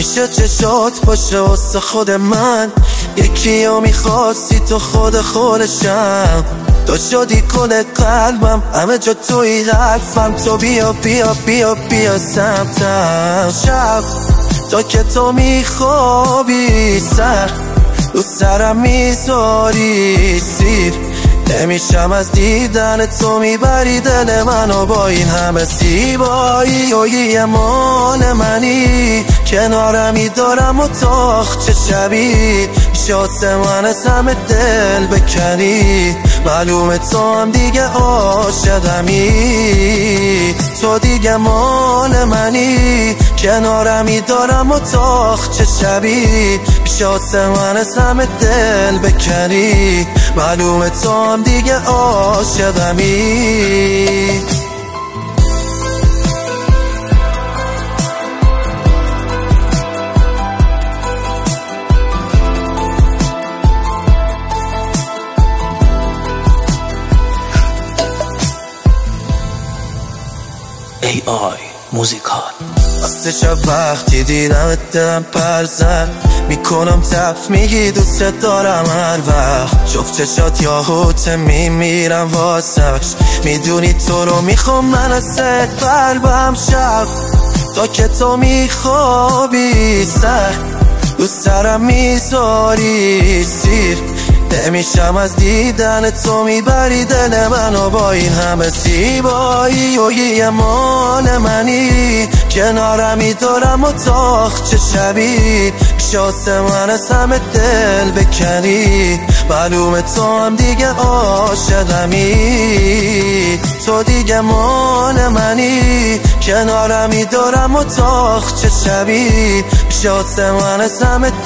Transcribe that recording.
میشه چشات باشه واسه خود من، یکی رو میخواستی تو خودشم، تو شدی کل قلبم، همه جا توی حرفم، تو بیا بیا بیا بیا سمتم. شب تا که تو میخوابی سر رو سرم میذاری سیر، نمیشم از دیدن تو، میبری دل منو با این همه زیبایی و یه مال منی، کنارمی دارم و تاخ چه شبی، شاست من از همه دل بکنی، معلومه تو هم دیگه عاشقمی، تو دیگه مال منی، کنارمی دارم و تاخ چه شبی، شاست من از همه دل بکنی، معلومه تو هم دیگه عاشقمی. AI موزیکال. واسه شب وقتی دیدم دلم پر زد، میکنم تف میگی دوست دارم هر وقت، جفت چشات یاهوته میمیرم واسش، میدونی تو رو میخوام من از ست قلبم. شب تا که تو میخوابی سر رو سرم میذاری سیر، نمیشم از دیدن تو، میبری دل منو با این همه زیبایی و یه مال منی، کنارمی دارم و تاخ چه شبی، شاست من از همه دل بکنی، معلومه تو هم دیگه عاشقمی، تو دیگه مال منی، کنارمی دارم و تاخ چه شبی، شاست من از همه دل